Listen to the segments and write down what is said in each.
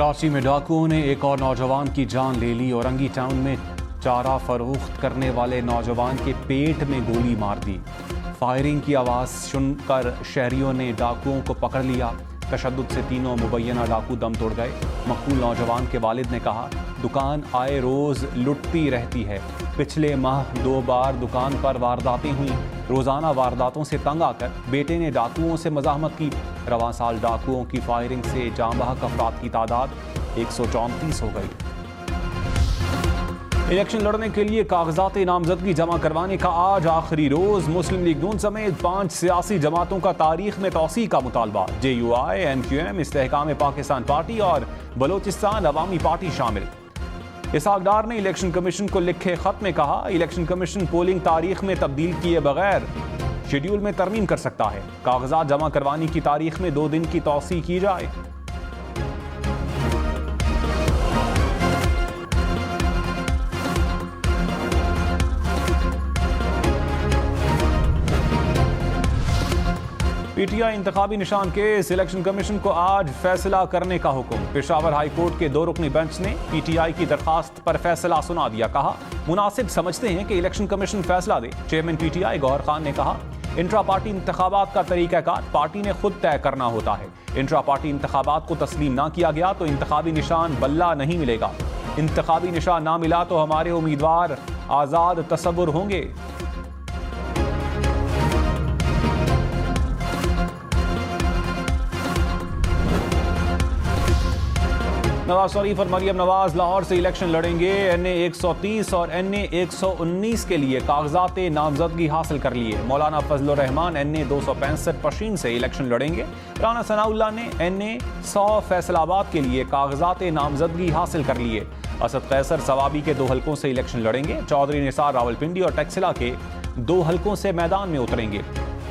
कराची में डाकुओं ने एक और नौजवान की जान ले ली। औरंगी टाउन में चारा फरोख्त करने वाले नौजवान के पेट में गोली मार दी। फायरिंग की आवाज़ सुनकर शहरियों ने डाकुओं को पकड़ लिया। तशद्दुद से तीनों मुबैना डाकू दम तोड़ गए। मकतूल नौजवान के वालिद ने कहा, दुकान आए रोज़ लुटती रहती है। पिछले माह 2 बार दुकान पर वारदातें हुई। रोज़ाना वारदातों से तंग आकर बेटे ने डाकुओं से मज़ाहमत की। रवां साल डाकुओं की फायरिंग से जाँ बहक अफराद की तादाद 134 हो गई। इलेक्शन लड़ने के लिए कागजात नामजदगी जमा करवाने का आज आखिरी रोज। मुस्लिम लीग नून समेत 5 सियासी जमातों का तारीख में तौसी का मुतालबा। JUI, MQM, इस्तेहकाम पाकिस्तान पार्टी और बलोचिस्तान अवामी पार्टी शामिल। इसहाक डार ने इलेक्शन कमीशन को लिखे खत में कहा, इलेक्शन कमीशन पोलिंग तारीख में तब्दील किए बगैर शेड्यूल में तरमीम कर सकता है। कागजात जमा करवाने की तारीख में 2 दिन की तौसी की जाए। PTI इंतखाबी निशान केस। इलेक्शन कमीशन को आज फैसला करने का हुक्म। पेशावर हाई कोर्ट के 2 रुकनी बेंच ने PTI की दरखास्त पर फैसला सुना दिया। कहा, मुनासिब समझते हैं कि इलेक्शन कमीशन फैसला दे। चेयरमैन PTI गौहर खान ने कहा, इंट्रा पार्टी इंतखाबात का तरीकाकार पार्टी ने खुद तय करना होता है। इंट्रा पार्टी इंतखाबात को तस्लीम ना किया गया तो इंतखाबी निशान बल्ला नहीं मिलेगा। इंतखाबी निशान ना मिला तो हमारे उम्मीदवार आज़ाद तसव्वुर होंगे। नवाज शरीफ और मरियम नवाज लाहौर से इलेक्शन लड़ेंगे। NA 130 और NA 119 के लिए कागजात नामजदगी हासिल कर लिए। मौलाना फजलुर रहमान NA 265 पशीन से इलेक्शन लड़ेंगे। राना सनाउल्लाह ने NA 100 फैसलाबाद के लिए कागजात नामजदगी हासिल कर लिए। असद कैसर सवाबी के 2 हलकों से इलेक्शन लड़ेंगे। चौधरी निसार रावलपिंडी और टैक्सिला के 2 हलकों से मैदान में उतरेंगे।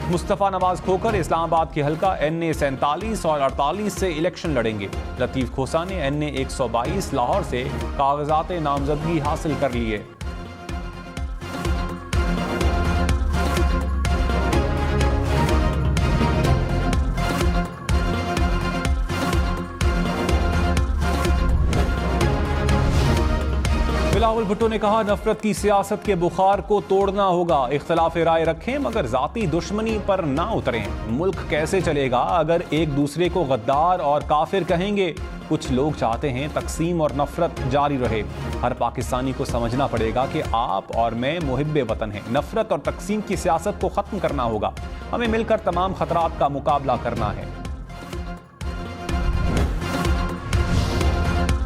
मुस्तफ़ा नवाज खोकर इस्लामाबाद के हलका NA 47 और 48 से इलेक्शन लड़ेंगे। लतीफ़ खोसा ने NA 122 लाहौर से कागजात नामजदगी हासिल कर लिए। बिलावल भुट्टो ने कहा, नफरत की सियासत के बुखार को तोड़ना होगा। इख्तलाफ राय रखें मगर जाती दुश्मनी पर ना उतरें। मुल्क कैसे चलेगा अगर एक दूसरे को गद्दार और काफिर कहेंगे। कुछ लोग चाहते हैं तकसीम और नफरत जारी रहे। हर पाकिस्तानी को समझना पड़ेगा कि आप और मैं मुहिब्बे वतन हैं। नफरत और तकसीम की सियासत को खत्म करना होगा। हमें मिलकर तमाम खतरात का मुकाबला करना है।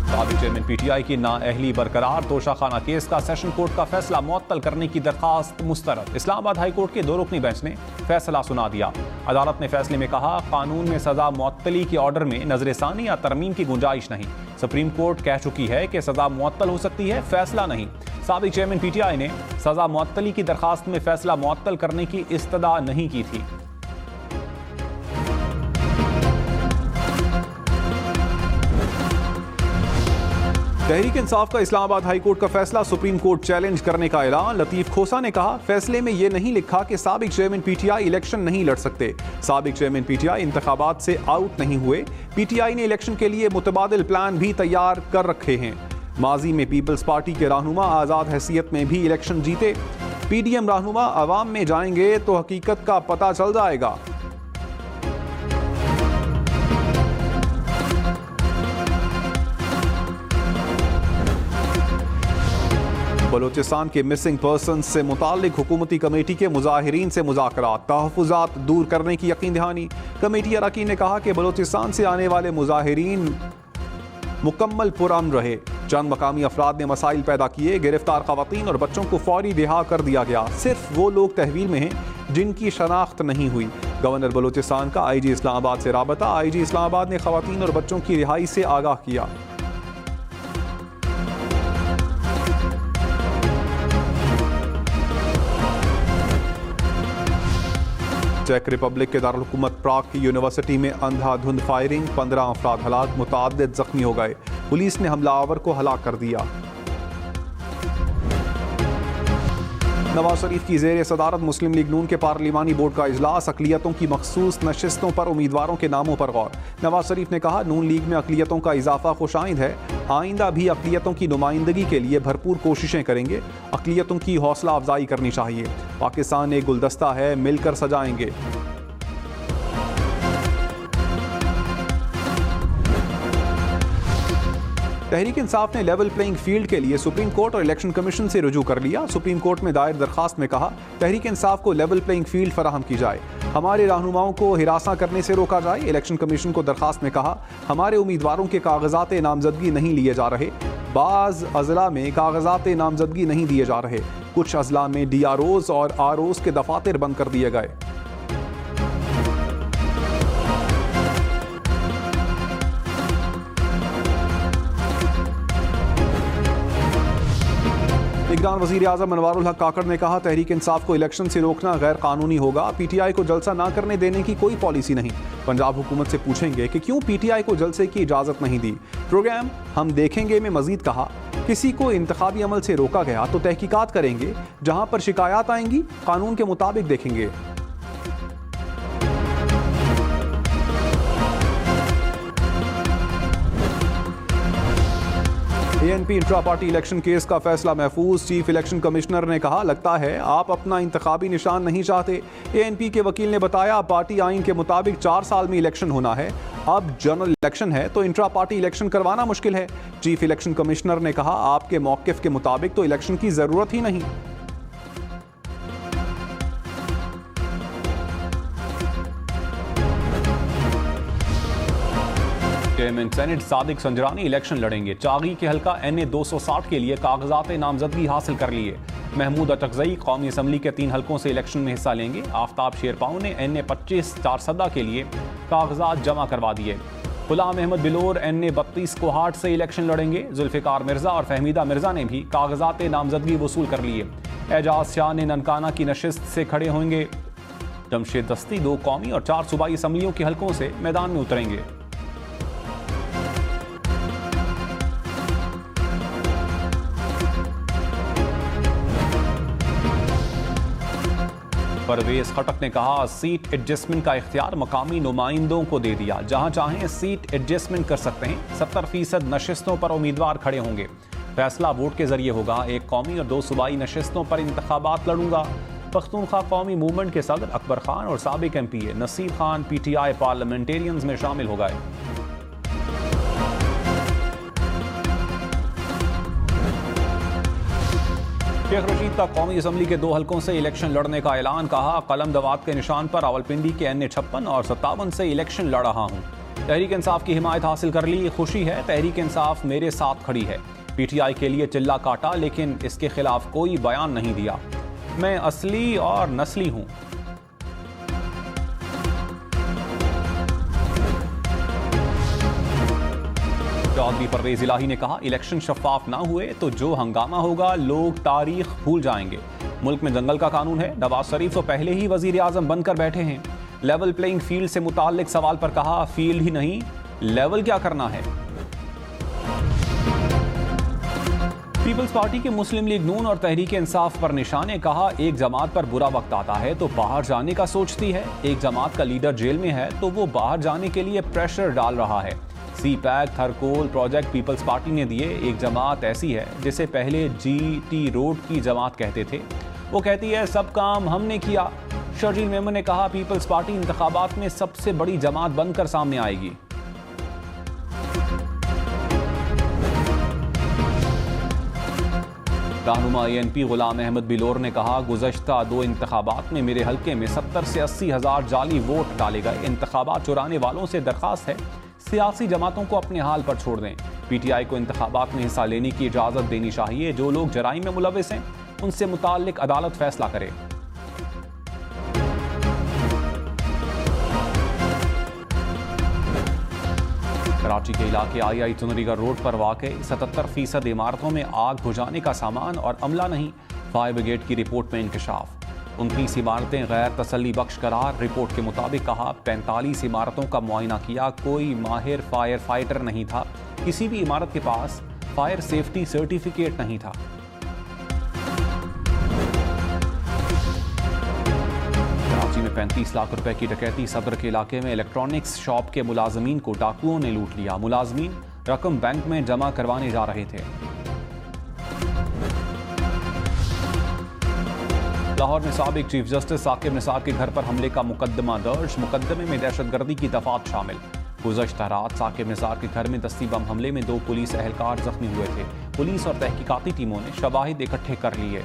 साबिक चेयरमैन PTI की नाअहली बरकरार। तोशाखाना केस का सेशन कोर्ट का फैसला मुअत्तल करने की दरखास्त मुस्तरद। इस्लामाबाद हाई कोर्ट के 2 रुकनी बेंच ने फैसला सुना दिया। अदालत ने फैसले में कहा, कानून में सजा मुअत्तली के ऑर्डर में नजरसानी या तरमीम की गुंजाइश नहीं। सुप्रीम कोर्ट कह चुकी है कि सजा मुअत्तल हो सकती है, फैसला नहीं। साबिक चेयरमैन PTI ने सजा मुअत्तली की दरखास्त में फैसला मुअत्तल करने की इस्तदा नहीं की थी। तहरीक इंसाफ का इस्लामाबाद हाई कोर्ट का फैसला सुप्रीम कोर्ट चैलेंज करने का ऐलान। लतीफ खोसा ने कहा, फैसले में यह नहीं लिखा कि साबिक चेयरमैन PTI इलेक्शन नहीं लड़ सकते। साबिक चेयरमैन PTI इंतखाबात से आउट नहीं हुए। PTI ने इलेक्शन के लिए मुतबादिल प्लान भी तैयार कर रखे हैं। माजी में पीपल्स पार्टी के रहनुमा आज़ाद हैसियत में भी इलेक्शन जीते। PDM रहनुमा अवाम में जाएंगे तो हकीकत का पता चल जाएगा। बलोचिस्तान के मिसिंग पर्सन से मुतालिक हुकूमती कमेटी के मुजाहिरीन से मुज़ाकरात। तहफ़्फ़ुज़ात दूर करने की यकीन दहानी। कमेटी अरकान ने कहा कि बलोचिस्तान से आने वाले मुजाहिरीन मुकम्मल पुरअमन रहे। चंद मकामी अफराद ने मसाइल पैदा किए। गिरफ्तार ख़वातीन और बच्चों को फौरी रिहा कर दिया गया। सिर्फ वो लोग तहवील में हैं जिनकी शनाख्त नहीं हुई। गवर्नर बलोचिस्तान का IG इस्लामाबाद से राबता। IG इस्लामाबाद ने ख़वातीन और बच्चों की रिहाई से आगाह किया। चेक रिपब्लिक के दारुल हुकूमत प्राग की यूनिवर्सिटी में अंधाधुंध फायरिंग। 15 अफराद हलाक, मुतअद्दिद जख्मी हो गए। पुलिस ने हमलावर को हलाक कर दिया। नवाज शरीफ की ज़ेर सदारत मुस्लिम लीग नून के पार्लिमानी बोर्ड का इजलास, अक़लियतों की मखसूस नशिस्तों पर उम्मीदवारों के नामों पर गौर। नवाज शरीफ ने कहा, नून लीग में अक़लियतों का इजाफा खुशाइंद है, आइंदा भी अक़लियतों की नुमाइंदगी के लिए भरपूर कोशिशें करेंगे। अक़लियतों की हौसला अफजाई करनी चाहिए। पाकिस्तान एक गुलदस्ता है, मिलकर सजाएंगे। तहरीक इंसाफ ने लेवल प्लेइंग फील्ड के लिए सुप्रीम कोर्ट और इलेक्शन कमीशन से रुजू कर लिया। सुप्रीम कोर्ट में दायर दरखास्त में कहा, तहरीक इंसाफ को लेवल प्लेइंग फील्ड फराहम की जाए, हमारे रहनुमाओं को हिरासा करने से रोका जाए। इलेक्शन कमीशन को दरखास्त में कहा, हमारे उम्मीदवारों के कागजात नामजदगी नहीं लिए जा रहे, बाज़ अजला में कागजात नामजदगी नहीं दिए जा रहे, कुछ अजला में DROs और ROs के दफातर बंद कर दिए गए। निगरान वज़ीर आज़म अनवारुल हक काकड़ ने कहा, तहरीक इंसाफ को इलेक्शन से रोकना गैर कानूनी होगा। PTI को जलसा ना करने देने की कोई पॉलिसी नहीं। पंजाब हुकूमत से पूछेंगे कि क्यों PTI को जलसे की इजाज़त नहीं दी। प्रोग्राम हम देखेंगे में मजीद कहा, किसी को इंतखाबी अमल से रोका गया तो तहकीकात करेंगे, जहां पर शिकायत आएंगी कानून के मुताबिक देखेंगे। ANP intra party election case का फैसला महफूज। चीफ इलेक्शन कमिश्नर ने कहा, लगता है आप अपना इंतखाबी निशान नहीं चाहते। ANP के वकील ने बताया, पार्टी आइन के मुताबिक 4 साल में इलेक्शन होना है, अब जनरल इलेक्शन है तो इंट्रा पार्टी इलेक्शन करवाना मुश्किल है। चीफ इलेक्शन कमिश्नर ने कहा, आपके मौक़िफ़ के मुताबिक तो इलेक्शन की ज़रूरत ही नहीं। Chairman senate Sadiq Sanjrani election लड़ेंगे। चागी के हल्का NA 260 के लिए कागजात नामजदगी हासिल कर लिए। महमूद अचकजई कौमी असम्बली के 3 हल्कों से इलेक्शन में हिस्सा लेंगे। आफ्ताब शेरपाऊ ने NA 25 चारसदा के लिए कागजात जमा करवा दिए। गुलाम अहमद बिलोर NA 32 कोहाट से इलेक्शन लड़ेंगे। जुल्फ़िकार मिर्जा और फहमीदा मिर्जा ने भी कागजात नामजदगी वसूल कर लिए। एजाज शाह ने ननकाना की नशिस्त से खड़े होंगे। जमशेद दस्ती 2 कौमी और 4 सूबाई असम्बलियों के हल्कों से मैदान में उतरेंगे। परवेज खटक ने कहा, सीट एडजस्टमेंट का इख्तियार मकामी नुमाइंदों को दे दिया, जहां चाहें सीट एडजस्टमेंट कर सकते हैं। 70% नशिस्तों पर उम्मीदवार खड़े होंगे। फैसला वोट के जरिए होगा। 1 कौमी और 2 सूबाई नशिस्तों पर इंतखाबात लड़ूंगा। पख्तूनख्वा कौमी मूवमेंट के सदर अकबर खान और साबिक MPA Naseer Khan PTI parliamentarians में शामिल हो गए। शेख रशीद का कौमी असम्बली के 2 हल्कों से इलेक्शन लड़ने का ऐलान। कहा, कलम दवात के निशान पर रावलपिंडी के NA 56 और 57 से इलेक्शन लड़ रहा हूँ। तहरीक इंसाफ की हिमायत हासिल कर ली, खुशी है। तहरीक इंसाफ मेरे साथ खड़ी है। PTI के लिए चिल्ला काटा, लेकिन इसके खिलाफ कोई बयान नहीं दिया। मैं असली और नस्ली हूँ। चौधरी परवेज इलाही ने कहा, इलेक्शन शफाफ ना हुए तो जो हंगामा होगा लोग तारीख भूल जाएंगे। मुल्क में जंगल का कानून है। नवाज शरीफ तो पहले ही वजीर आजम बनकर बैठे हैं। लेवल प्लेइंग फील्ड से मुताल्लिक सवाल पर कहा, फील्ड ही नहीं लेवल क्या करना है। पीपल्स पार्टी के मुस्लिम लीग नून और तहरीक इंसाफ पर निशाने। कहा, एक जमात पर बुरा वक्त आता है तो बाहर जाने का सोचती है। एक जमात का लीडर जेल में है तो वो बाहर जाने के लिए प्रेशर डाल रहा है। CPAC थरकोल प्रोजेक्ट पीपल्स पार्टी ने दिए। एक जमात ऐसी है जिसे पहले GT रोड की जमात कहते थे। वो कहती है सब काम हमने किया। शर्जील मेमन ने कहा, पीपल्स पार्टी इंतखाबात में सबसे बड़ी जमात बनकर सामने आएगी। रहनुमा ANP गुलाम अहमद बिलोर ने कहा, गुज़श्ता 2 इंतखाबात में मेरे हल्के में 70 से 80 हज़ार जाली वोट डाले गए। इंतखाबात चुराने वालों से दरखास्त है, सियासी जमातों को अपने हाल पर छोड़ दें। PTI को इंतखाबात में हिस्सा लेने की इजाज़त देनी चाहिए। जो लोग जराइम में मुलविस हैं उनसे मुताल्लिक अदालत फैसला करे। कराची के इलाके II चुनरीगढ़ रोड पर वाक़े 77% इमारतों में आग बुझाने का सामान और अमला नहीं। फायर ब्रिगेड की रिपोर्ट में इंकशाफ। 29 इमारतें गैर तसल्ली बख्श करार। रिपोर्ट के मुताबिक कहा, 45 इमारतों का मुआयना किया, कोई माहिर फायर फाइटर नहीं था। किसी भी इमारत के पास फायर सेफ्टी सर्टिफिकेट नहीं था। 35 लाख रुपए की डकैती। सदर के इलाके में इलेक्ट्रॉनिक्स शॉप के मुलाजमीन को डाकुओं ने लूट लिया। मुलाजमीन रकम बैंक में जमा करवाने जा रहे थे। लाहौर में साबिक चीफ जस्टिस साकिब निसार के घर पर हमले का मुकदमा दर्ज। मुकदमे में दहशतगर्दी की दफात शामिल। गुज़श्ता रात साकिब निसार के घर में दस्ती बम हमले में 2 पुलिस एहलकार जख्मी हुए थे। पुलिस और तहकीकाती टीमों ने शवाहिद इकट्ठे कर लिए।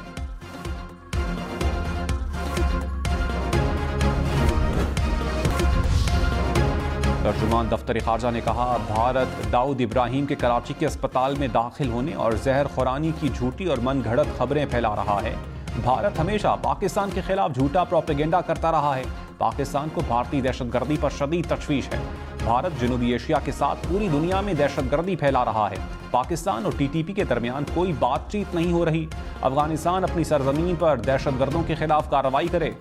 तर्जुमान दफ्तर खारजा ने कहा, भारत दाऊद इब्राहिम के कराची के अस्पताल में दाखिल होने और जहर खुरानी की झूठी और मन घड़त खबरें फैला रहा है। भारत हमेशा पाकिस्तान के खिलाफ झूठा प्रोपेगेंडा करता रहा है। पाकिस्तान को भारतीय दहशतगर्दी पर शदीद तशवीश है। भारत जनूबी एशिया के साथ पूरी दुनिया में दहशतगर्दी फैला रहा है। पाकिस्तान और टीटीपी के दरमियान कोई बातचीत नहीं हो रही। अफगानिस्तान अपनी सरजमीन पर दहशतगर्दों के खिलाफ कार्रवाई करे।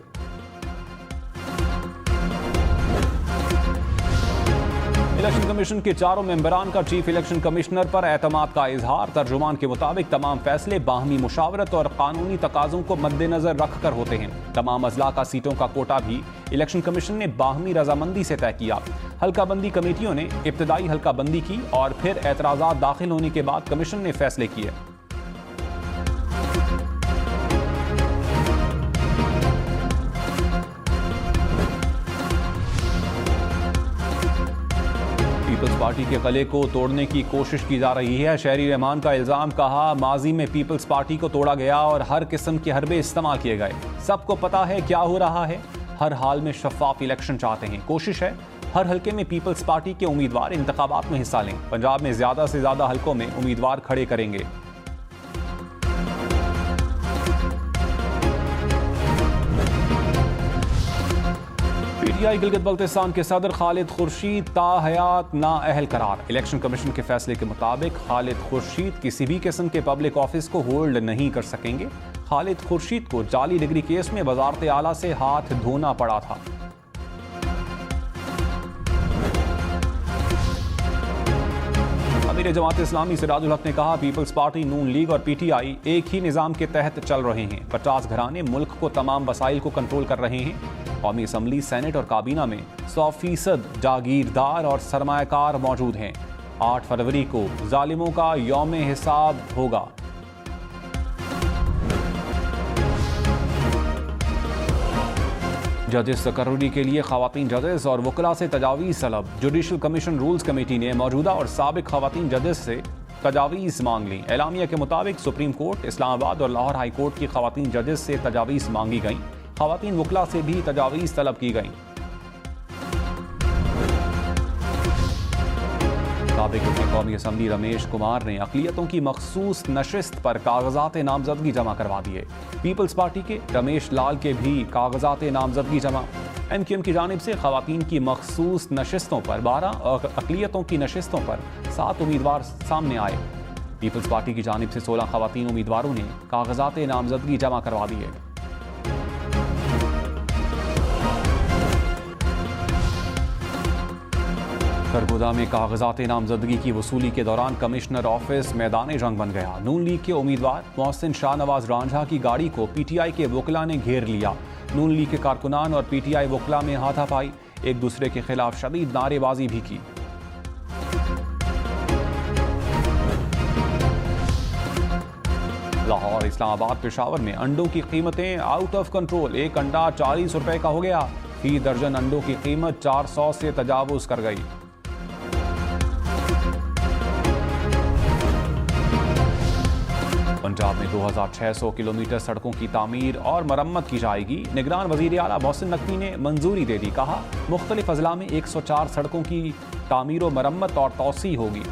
इलेक्शन कमीशन के 4 मेंबरान का चीफ इलेक्शन कमिश्नर पर एतमाद का इजहार। तर्जुमान के मुताबिक तमाम फैसले बाहमी मुशावरत और कानूनी तकाजों को मद्देनजर रखकर होते हैं। तमाम अजला का सीटों का कोटा भी इलेक्शन कमीशन ने बाहमी रजामंदी से तय किया। हल्काबंदी कमेटियों ने इब्तदाई हल्काबंदी की और फिर एतराज़ात दाखिल होने के बाद कमीशन ने फैसले किए। पीपल्स पार्टी के गले को तोड़ने की कोशिश की जा रही है। शहरी रहमान का इल्जाम, कहा माजी में पीपल्स पार्टी को तोड़ा गया और हर किस्म के हरबे इस्तेमाल किए गए। सबको पता है क्या हो रहा है। हर हाल में शफाफ इलेक्शन चाहते हैं। कोशिश है हर हल्के में पीपल्स पार्टी के उम्मीदवार इंतखाबात में हिस्सा लें। पंजाब में ज्यादा से ज्यादा हल्कों में उम्मीदवार खड़े करेंगे। पीटीआई गिलगित बल्तिस्तान के सदर खालिद खुर्शीद ताहयात नाअहल करार। इलेक्शन कमीशन के फैसले के मुताबिक खालिद खुर्शीद किसी भी किस्म के पब्लिक ऑफिस को होल्ड नहीं कर सकेंगे। खालिद खुर्शीद को जाली डिग्री केस में वजारत आला से हाथ धोना पड़ा था। अमीर जमात इस्लामी सिराजुल हक ने कहा, पीपल्स पार्टी, नून लीग और पीटीआई एक ही निजाम के तहत चल रहे हैं। 50 घराने मुल्क को तमाम वसाइल को कंट्रोल कर रहे हैं। कौमी असम्बली, सेनेट और काबीना में 100% जागीरदार और सरमायाकार मौजूद हैं। 8 फरवरी को जालिमों का यौम हिसाब होगा। जजेस तकर्री के लिए खवातीन जजेस और वकला से तजावीज़ तलब। जुडिशल कमीशन रूल्स कमेटी ने मौजूदा और साबिक खवातीन जजेस से तजावीज़ मांग ली। एलामिया के मुताबिक सुप्रीम कोर्ट, इस्लामाबाद और लाहौर हाई कोर्ट की खवातीन जजेस से तजावीज़ मांगी गई। खवातीन वकला से भी तजावीज़ तलब की गई। साबिक कौमी असम्बली रमेश कुमार ने अक़लियतों की मखसूस नशिस्त पर कागजात नामजदगी जमा करवा दिए। पीपल्स पार्टी के रमेश लाल के भी कागजात नामजदगी जमा। MQM की जानिब से खवातीन की मखसूस नशिस्तों पर 12 और अक़लियतों की नशिस्तों पर 7 उम्मीदवार सामने आए। पीपल्स पार्टी की जानिब से 16 खवातीन उम्मीदवारों ने कागजात नामजदगी जमा करवा दिए। सरगोदा में कागजात नामजदगी की वसूली के दौरान कमिश्नर ऑफिस मैदान जंग बन गया। नून लीग के उम्मीदवार मोहसिन शाहनवाज रांझा की गाड़ी को PTI के वकला ने घेर लिया। नून लीग के कारकुनान और PTI वकला में हाथापाई, एक दूसरे के खिलाफ शदीद नारेबाजी भी की। लाहौर, इस्लामाबाद, पेशावर में अंडों की कीमतें आउट ऑफ कंट्रोल। एक अंडा 40 रुपए का हो गया। फी दर्जन अंडों की कीमत 400 से तजावुज कर गई। पंजाब में 2600 किलोमीटर सड़कों की तामीर और मरम्मत की जाएगी। निगरान वजीर आला मोहसिन नकवी ने मंजूरी दे दी। कहा, मुख्तलिफ अजला में 104 सड़कों की तामीर और मरम्मत और तौसी होगी।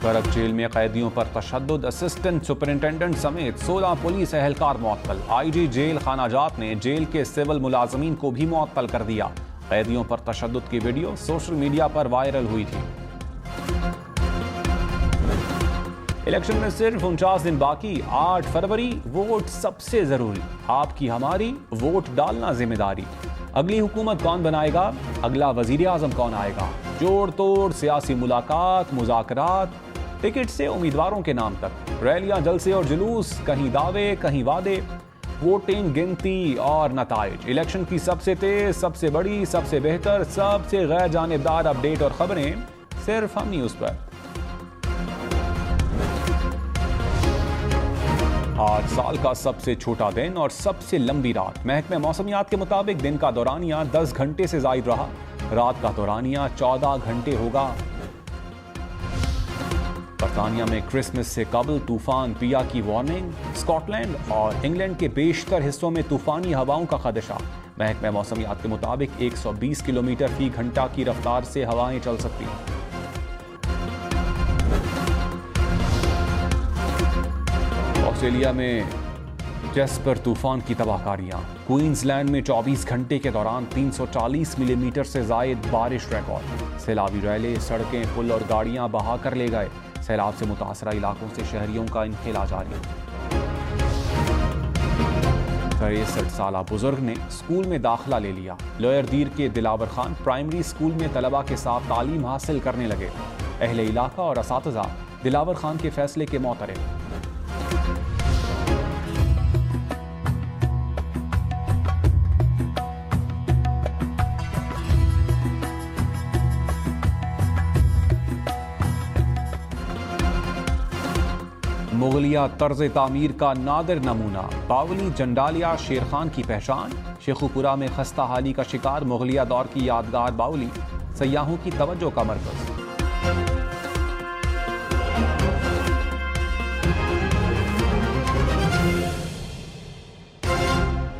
करक जेल में कैदियों पर तशद्दुद, असिस्टेंट सुपरिंटेंडेंट समेत 16 पुलिस एहलकार मुअत्तल। IG जेल खानाजात ने जेल के सिविल मुलाजमीन को भी मुअत्तल कर दिया। कैदियों पर तशद्दुद की वीडियो सोशल मीडिया पर वायरल हुई थी। इलेक्शन में सिर्फ 49 दिन बाकी। 8 फरवरी, वोट सबसे जरूरी। आपकी हमारी वोट डालना जिम्मेदारी। अगली हुकूमत कौन बनाएगा, अगला वजीर आजम कौन आएगा, जोड़ तोड़ सियासी मुलाकात, मुज़ाकरात, टिकट से उम्मीदवारों के नाम तक, रैलियां, जलसे और जुलूस, कहीं दावे कहीं वादे, वोटिंग, गिनती और नताइज। इलेक्शन की सबसे तेज, सबसे बड़ी, सबसे बेहतर, सबसे गैर जानिबदार अपडेट और खबरें सिर्फ हम न्यूज़ पर। आज साल का सबसे छोटा दिन और सबसे लंबी रात। महकमे मौसमियात के मुताबिक दिन का दौरानिया 10 घंटे से जायद रहा, रात का दौरानिया 14 घंटे होगा। बरतानिया में क्रिसमस से कबल तूफान पिया की वार्निंग, स्कॉटलैंड और इंग्लैंड के बेशतर हिस्सों में तूफानी हवाओं का खदशा। महकमे मौसमियात के मुताबिक 120 किलोमीटर फी घंटा की रफ्तार से हवाएं चल सकती हैं। ऑस्ट्रेलिया में जैस्पर तूफान की तबाहकारियां। क्वींसलैंड में 24 घंटे के दौरान 340 मिलीमीटर से जायद बारिश रिकॉर्ड। सैलाबी रैले, सड़कें, पुल और गाड़ियां बहा कर ले गए। सैलाब से मुतासरा इलाकों से शहरियों का इनखला जारी। 63 साला बुजुर्ग ने स्कूल में दाखिला ले लिया। लोअर दीर के दिलावर खान प्राइमरी स्कूल में तलबा के साथ तालीम हासिल करने लगे। अहले इलाका और असातिज़ा दिलावर खान के फैसले के मोतरफ। मुगलिया तर्ज तामीर का नादिर नमूना, बावली जंडालिया शेर खान की पहचान। शेखुपुरा में खस्ता हाली का शिकार मुगलिया दौर की यादगार बावली सयाहों की तवज्जो का मरकज।